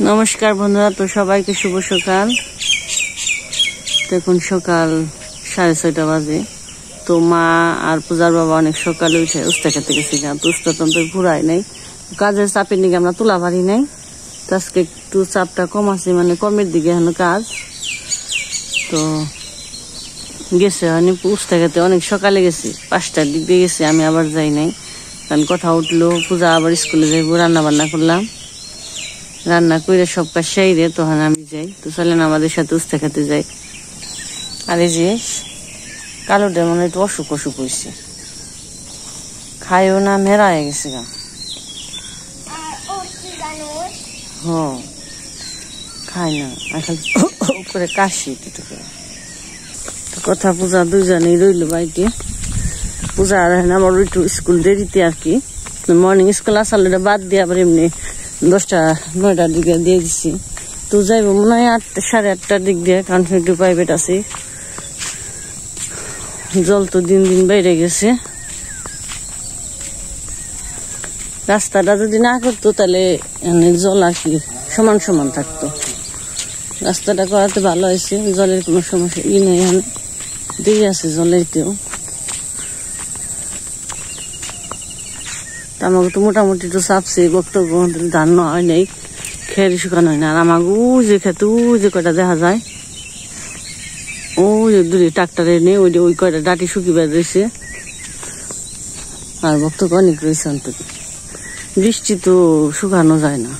নমস্কার বন্ধুরা, তো সবাইকে শুভ সকাল। দেখুন সকাল 6:30 বাজে। তো মা আর পূজার বাবা অনেক সকালে উঠে উস্তা খেতে গেছি না, তো উস্তা তো ঘুরাই নাই, কাজের চাপের দিকে আমরা তোলা পারি নাই। তো আজকে একটু চাপটা কম আছে, মানে কমের দিকে এখন কাজ। তো গেছে হয়নি উস্তা খেতে, অনেক সকালে গেছি, 5টার দিক দিয়ে গেছি, আমি আবার যাই নাই, কারণ কথা উঠলো পূজা আবার স্কুলে যাইবো। রান্না বান্না করলাম, রান্না করে সব কাজ সাইরে তখন আমি যাই। তো চলেন আমাদের সাথে উস্তা খেতে যাই। আর এই যে কালোটা মনে একটু অসুখ হয়েছে, খাইও না, মেরা হয়ে গেছে গা। খাই না, খালি করে কাশি একটু করে। কথা পূজা দুজনেই রইল বাড়িতে। পূজা আর আমার একটু স্কুল দেরিতে আর কি, মর্নিং স্কুল আসলে বাদ দিয়ে আবার এমনি 10টা 9টার দিকে দিয়ে দিছি। তো যাইব মনে হয় 8 সাড়ে 8টার দিক দিয়ে, কারণ একটু প্রাইভেট আছে। জল তো দিন দিন বেড়ে গেছে। রাস্তাটা যদি না করতো তাহলে জল আর কি সমান সমান থাকতো। রাস্তাটা করাতে ভালো হয়েছে, জলের কোনো সমস্যা নেই, এখানে দিয়ে আছে জলেরতেও। আমাকে তো মোটামুটি তো চাপছে, বক্তব্য ধান হয় নাই, খেয়ারি শুকানো হয় না। আর আমাকে যে খেতে যে কয়টা দেখা যায়, ওই দূরে ট্রাক্টারে নেই, ওই কয়টা ডাটি শুকিয়ে রয়েছে। আর বক্তব্য অনেক রয়েছে অন্তত, বৃষ্টি তো শুকানো যায় না।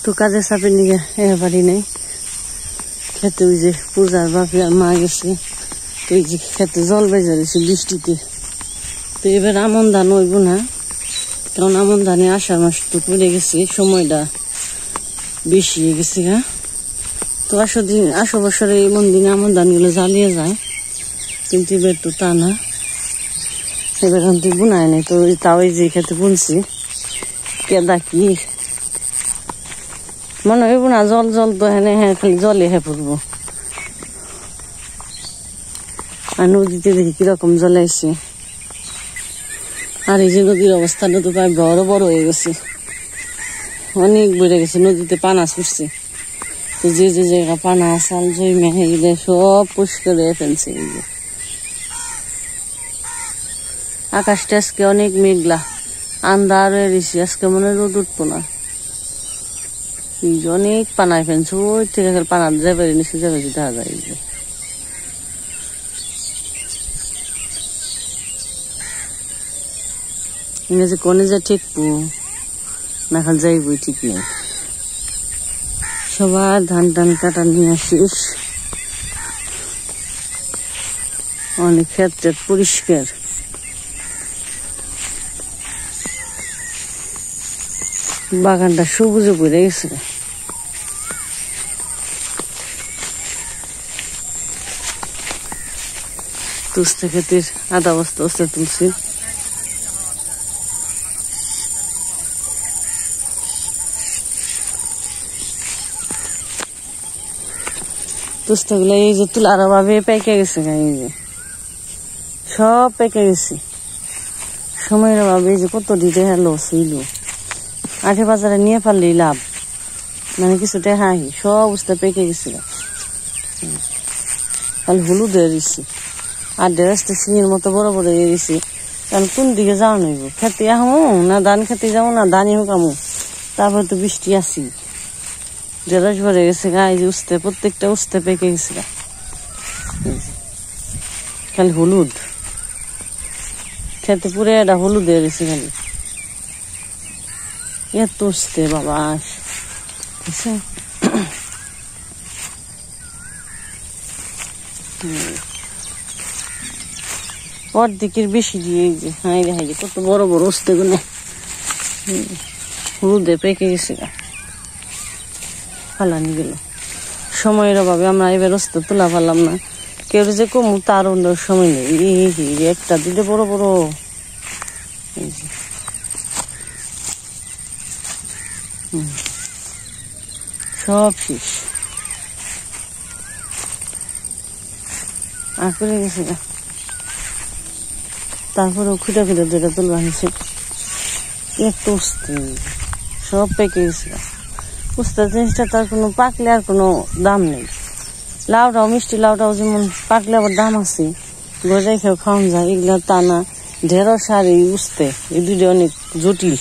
তো কাজের চাপের নিয়ে এবারই নেই খেতে। ওই যে পূজার বাপি আর মা গেছে, তো এই যে খেতে জল বেজে রয়েছে বৃষ্টিতে। তো এবার আমন ধান হইব না, কারণ আমন ধানে আষাঢ় মাস তো পড়ে গেছে, সময়টা বেশি হয়ে গেছে গা। তো আসো বছরে এমন দিনে আমন ধানগুলো জ্বালিয়ে যায়, কিন্তু এবার তো তা না। এবার আমি বুনায় নাই, তো তাও এই যে খেতে বুনছি কেদা কি মনে হইব না। জল তো হ্যাঁ খালি জলে পড়বো। আর নদীতে দেখি কিরকম জল আইছে। আর এই যে নদীর অবস্থাটা তো প্রায় বড় হয়ে গেছে, অনেক বেড়ে গেছে, নদীতে পানা ছুটছে। তো যে জায়গা পানা আসাল জমে এগুলো সব পরিষ্কার হয়ে ফেলছে। এই যে আকাশটা আজকে অনেক মেঘলা, আন্ধার হয়ে গেছে, আজকে মনে রোদ উঠবো না। অনেক পানায় ফেলছে, ওই থেকে পানা যাবে নিচে যাবে দেখা যায়। এই যে ইংরেজি কোনে যা ঠেকবো না, খাল যাইবই ঠিক নেই। সবার ধান কাটা নিয়ে আসিস, অনেক ক্ষেত্রে পরিষ্কার। বাগানটা সবুজে পড়ে গেছে। তুস্তা খেতের আধা বস্তা উস্তা তুলছি। তুস্তা গুলো এই যে তুলার অভাবে পেকে গেছে, এই যে সব পেকে গেছে সময়ের অভাবে। এই যে কত দিতে লস হইল, আঠে বাজারে নিয়ে পারলেই লাভ, মানে কিছুটা হাঁহি সব উস্তা পেকে গেছে। খালি হলুদ হয়ে গেছে, আর রাস্তা সিঁড়ির মতো বড় হয়ে গেছে। কারণ কোন দিকে যাওয়া নইব, খেতে আহমো না ধান খেতে যাবো না ধানই হুকামো, তারপর তো বৃষ্টি আসি, ঢেঁড়স ভরে গেছে গা। এই যে উস্তে প্রত্যেকটা উস্তে পেকে গেছে গা, খালি হলুদ খেতে পুরে এটা হলুদ হয়ে গেছে খালি। এত উস্তে বাবা অর্ধেকের বেশি দিয়ে এই যে হাই রে কত বড় উস্তে গুনে হলুদে পেকে গেছে গা, ফালানি গেল। সময়ের অভাবে আমরা এবার উস্তে তোলা পারলাম না। কেউ যে কমু তার অন্য সময় নেই, একটা দিলে বড় এই যে সব শেষ আর করে গেছে গা। তারপরেও খুঁটে দুটা তুলবা হয়েছে, এত সব পেকে গেছে। উস্তা জিনিসটা তার কোনো পাকলে আর কোনো দাম নেই। লাউটাও মিষ্টি লাউটাও যেমন পাকলে আবার দাম আছে, গজাই খেয়েও খাওয়ান যায়, এগুলো তা না। ঢেঁড়স আর এই উস্তে এই দুটো অনেক জটিল,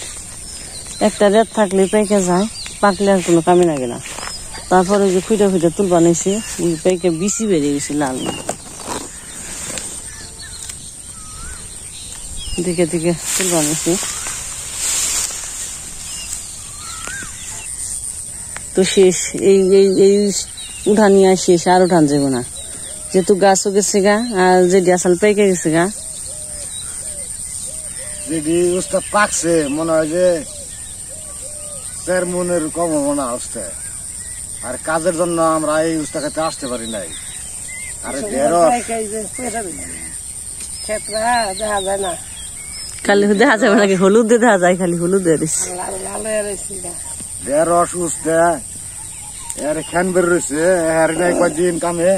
একটা রেত থাকলে পেকে যায়, পাকলে আর কোনো কামে লাগে না। তারপরে যে খুঁটে খুঁটে তুল বানাইছে পেকে বিচি বেরিয়ে গেছে লাল, দিকে দিকে তুল বানাইছে। তো শেষ এই এই এই উঠান নিয়ে শেষ, আর উঠান যাবো না, যেহেতু গাছও গেছে গা আর যেটি আসল পেকে গেছে গা। যদি উস্তা পাকছে মনে হয় যে 4 মনের কম হবো না উস্তা। আর কাজের জন্য আমরা এই উস্তা খেতে আসতে পারি নাই। আর ঢেঁড়স খালি দেখা যাবে নাকি হলুদ দিয়ে দেখা যায়, খালি হলুদ দিয়ে দিচ্ছে। ঢেঁড়স উস্তা এর খ্যান বের রয়েছে, এর নাই কদিন কামে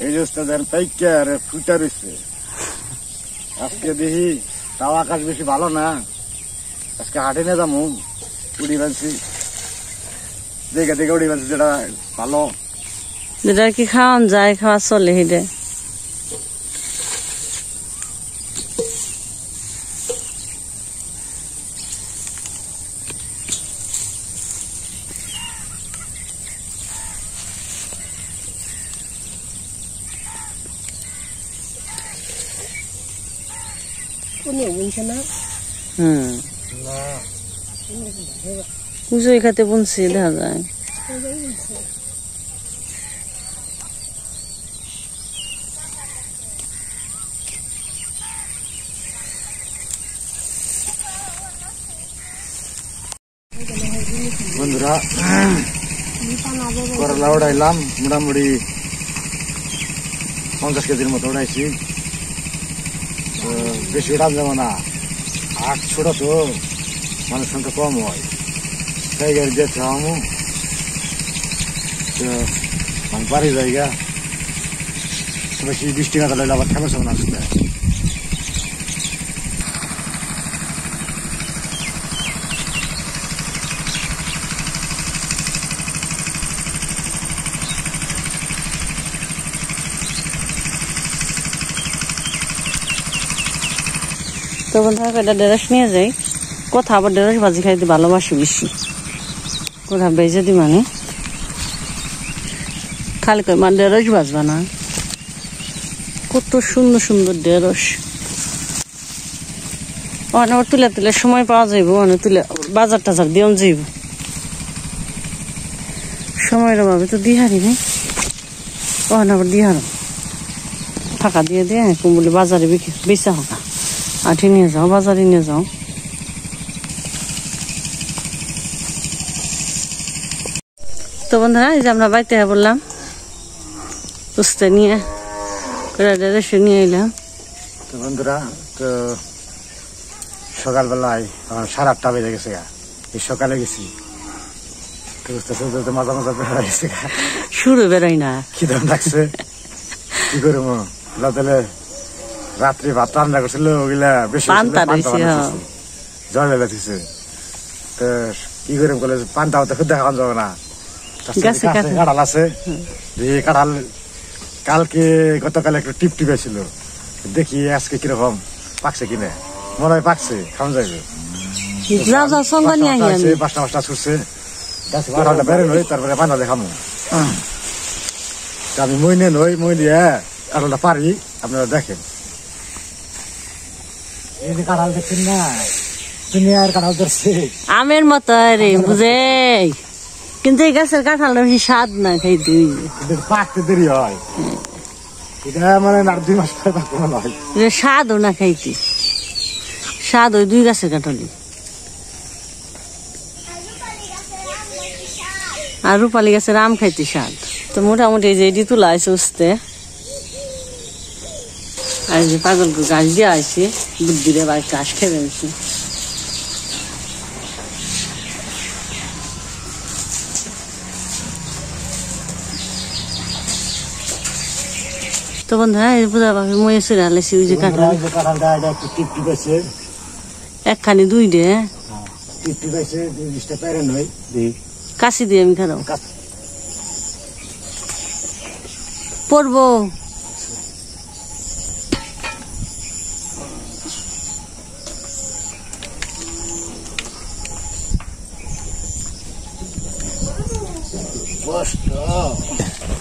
এই যে উস্তা দেন পাইকে আর ফুটা রয়েছে। আজকে দেখি তাও আকাশ বেশি ভালো না, আজকে হাটে নিয়ে যাবো উড়ি বানছি, দেখে দেখে উড়ি বানছি যেটা ভালো, যেটা কি খাওয়ান যায়, খাওয়া চলে হিডে। পুজোয় খাতে বুনছি দেখা যায়। বন্ধুরা করলা উড়াইলাম, মোটামুটি 50 কেজির মতো উড়াইছি। বেশি উঠান যাবো না, হাট ছোট তো মানুষ সংখ্যা কম হয়, তাই গাড়ি যেতে আমি বাড়ি জায়গা বেশি বৃষ্টি কাটা লাগলে আবার ঠেলা না আসলে। তো বন্ধুরা কয়টা ঢেঁড়স নিয়ে যাই, কোথা আবার ঢেঁড়স ভাজি খাইতে ভালোবাসি বেশি, কোথা বেজে দি মানে খালি কই মা ঢেঁড়স ভাজবা না, কত সুন্দর সুন্দর ঢেঁড়স। আবার তুলে তুলে সময় পাওয়া যাইব, অনেক তুলে বাজার টাজার দিয়েও যাইব, সময়ের অভাবে তো দিহারি নেই। আবার দিহার ফাঁকা দিয়ে দিয়ে কুম্বলি বাজারে বেচা হোক, আঠি নিয়ে যাও, বাজারে নিয়ে যাও। তো বন্ধুরা এই যে আমরা বাড়িতে বললাম উস্তে নিয়ে রেশে নিয়ে এলাম। তো বন্ধুরা তো সকালবেলায় 8:30 বেজে গেছে, এই সকালে গেছি তো মাজা মাজা বেড়া গেছে, শুরু বেরোয় না, খিদাম লাগছে কি করবো। তাহলে রাত্রি ভাত রান্না করছিল, ওগুলা বেশি জল দিছে, তো কি করে বলে পান্তা হতে খুব দেখানো যাবে না। কাঁঠাল আছে, কাঁঠাল কালকে গতকাল একটু টিপ টিপে ছিল, দেখি আজকে কিরকম পাকছে কিনে, মনে হয় পাকছে, খাওয়া যাবে। 5টা ছুটছে, কাঁঠালটা বেড়ে নই, তারপরে পান্তা দেখামো। আমি মই নিয়ে নই, মই দিয়ে কাঁঠালটা পারি, আপনারা দেখেন। এই যে কাঁঠাল দেখছেন না, দুনিয়ার কাঁঠাল ধরছে আমের মতো রে বুঝে, কিন্তু এই গাছের কাঁঠাল বেশি স্বাদ না খাইতে, পাকতে দেরি হয়, এটা মানে 2 মাস পরে পাকতে মনে হয়, স্বাদও না খাইতে, স্বাদ ওই 2 গাছের কাঁঠালি। আর রূপালী গাছের আম খাইতে স্বাদ। তো মোটামুটি এই যে এটি তুলা আছে উঠতে, আর যে পাগল গাছ দিয়ে আছে বুদ্ধিরে বাড়ি ঘাস খেয়ে বেড়েছে। তো বন্ধুরা এই পূজা পাখি ময়ে চলে আলেছি, ওই যে কাঁঠাল একখানি 2 ডে টিপ টিপ আছে, 20টা প্যারেন্ট হয়, কাশি দিয়ে আমি খারাপ পড়বো।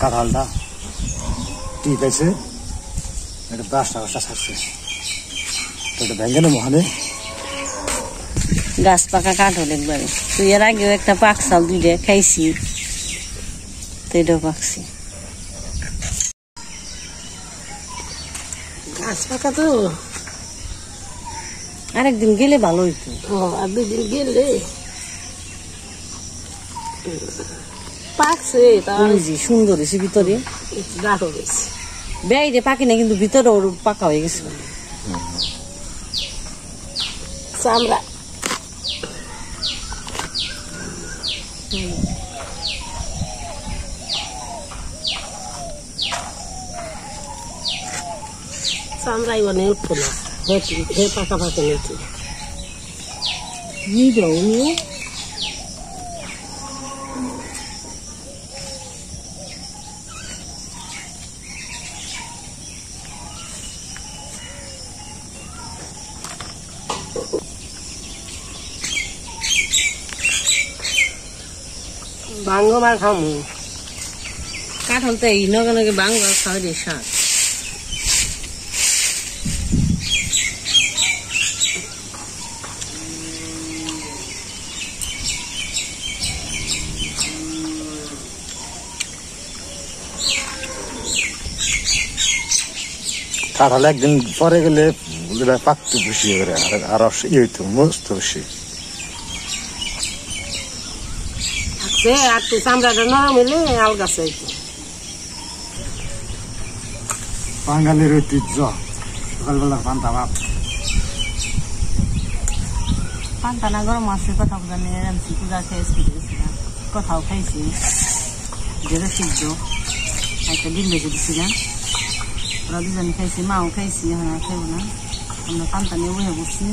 কাঁঠালটা টিপ আছে, এটা 10 টাকা ছাড়ছে, এটা ভেঙে নেবো ওখানে। গাছ পাকা কাঠল একবারে। তুই এর আগেও একটা পাকশাল 2টা খাইছি, তো এটাও পাকছি। গাছ পাকা তো আরেকদিন গেলে ভালো হইতো। আর 2 দিন গেলে পাকছে, তার সুন্দর হয়েছে ভিতরে, গাঢ় হয়েছে। বাইরে পাকি না, কিন্তু ভিতরে ওর পাকা হয়ে গেছে। চামড়া চামড়াই অনেক উঠতো না, হে পাকা পাকা নিতে নিয়ে ভাঙ্গো মার খামু। কাঁঠাল তো এই নগে নগে বাংলা খাওয়া দিয়ে শাক। কাঁঠাল একদিন পরে গেলে পাকতে বেশি করে, আর ইয়ে হইতো মস্ত বেশি। আর তুই চামড়াটা নরম হইলে আলগাছে। বাঙালির ঐতিহ্য সকালবেলা পান্তা ভাত। পান্তা না গরম আছে, কোথাও জানি রামছি, পূজা খেয়েছি, কোথাও খাইছি, যেটা সিদ্ধ একটা ডিম ভেজে দিছিলাম, ওরা দুজনে খাইছি, মাও খাইছি, হ্যাঁ খাইব না। আমরা পান্তা নিয়ে বসে বসছি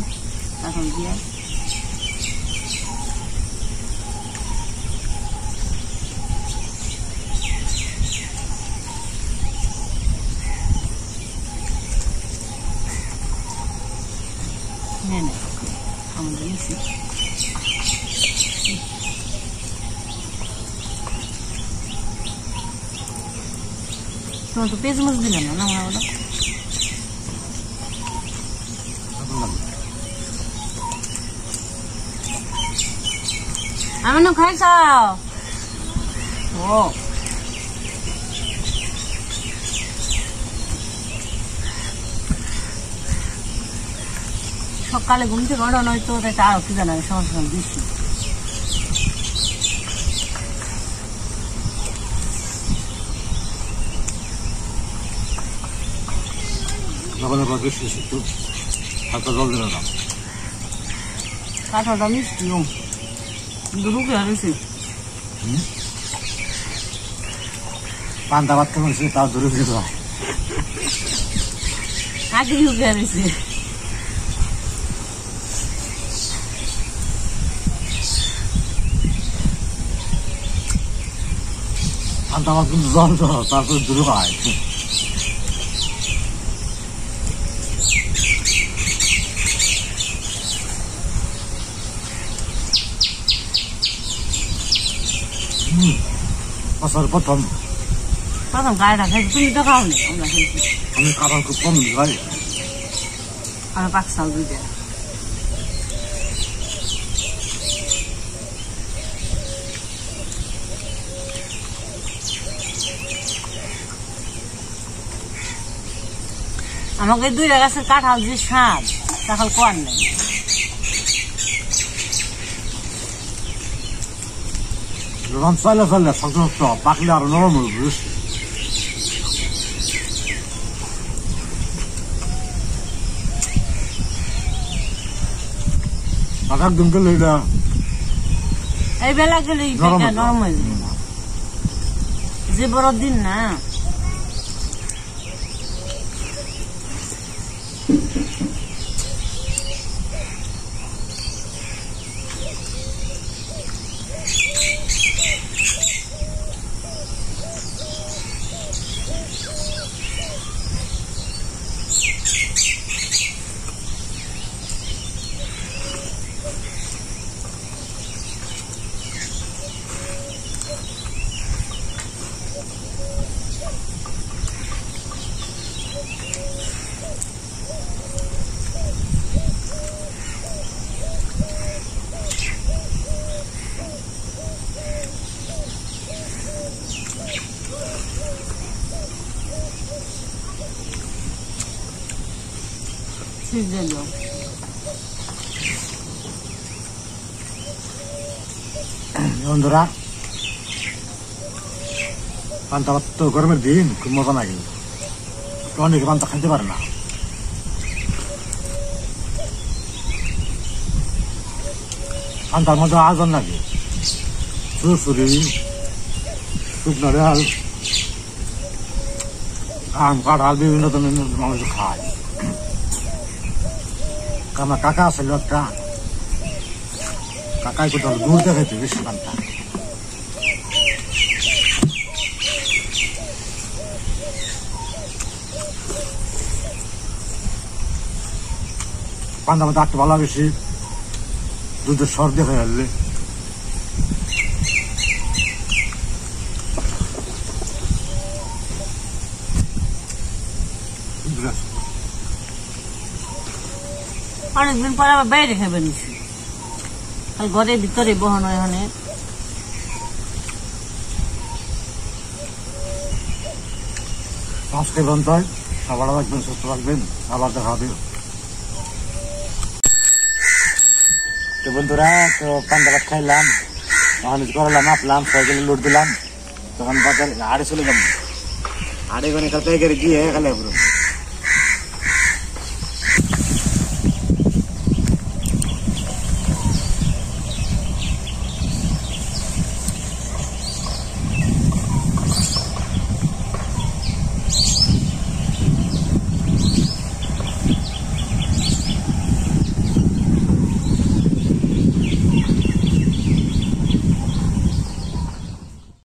কাঁঠাল দিয়ে। হ্যাঁ আমাদের গেছি তোমার তো পেঁয়াজ মাছ দিলাম না, আমরা ওটা আমি না খাইছ ও সকালে ঘুম থেকে ওঠানো হয়তো এটা আরো কি জানা সমস্যা বেশি। কাঁঠালটা মিষ্টিও কিন্তু রুকে হারিয়েছে। পান্তা ভাত কেমন ছিল তাও ধরে গেল, আগে রুকে হারিয়েছে। পান্তা ভাত কিন্তু জল তো তারপরে দূরে হয়। প্রথম গাড়িটা খাইছি, তুমি তো খাওনি, আমরা খাইছি। আমি কাঁঠাল খুব কম খাই, আমরা পাকশাল 2টা। আমাকে 2টা গাছের কাঁঠাল যে স্বাদ, কাঁঠাল কোয়ার নেই। যখন চাইলে চাইলে শক্ত পাকলে আরো নরম হবে, বুঝিস। একদিন গেলে এটা এই বেলা গেলে নরম হয়ে যাবে, যে বড় দিন না। মরিচ দিল বন্ধুরা পান্তা ভাত তো গরমের দিন খুব মজা লাগে অনেকে পান্তা খাইতে পারে না পান্তার মধ্যে আজন লাগে সুরসুরি শুকনো ডাল আম কাঁঠাল বিভিন্ন ধরনের মানুষ খায় আমার কাকা আছে একটা কাকাই কোথাও দূর দেখাইতে বেশি পান্তা পান্তা মধ্যে একটু ভালো বেশি দুধের সর দেখা যাবে অনেকদিন পরে আবার বাইরে খাবে নিচ্ছি ঘরের ভিতরে বহন হয় এখানে আজকে বন্ধ হয় সবার রাখবেন সুস্থ রাখবেন আবার দেখা হবে তো বন্ধুরা তো পান্তা ভাত খাইলাম তাহলে করলাম মাপলাম সাইকেলে লোড দিলাম তখন বাজার হাড়ে চলে যাবো হাড়ে গিয়ে খালে পুরো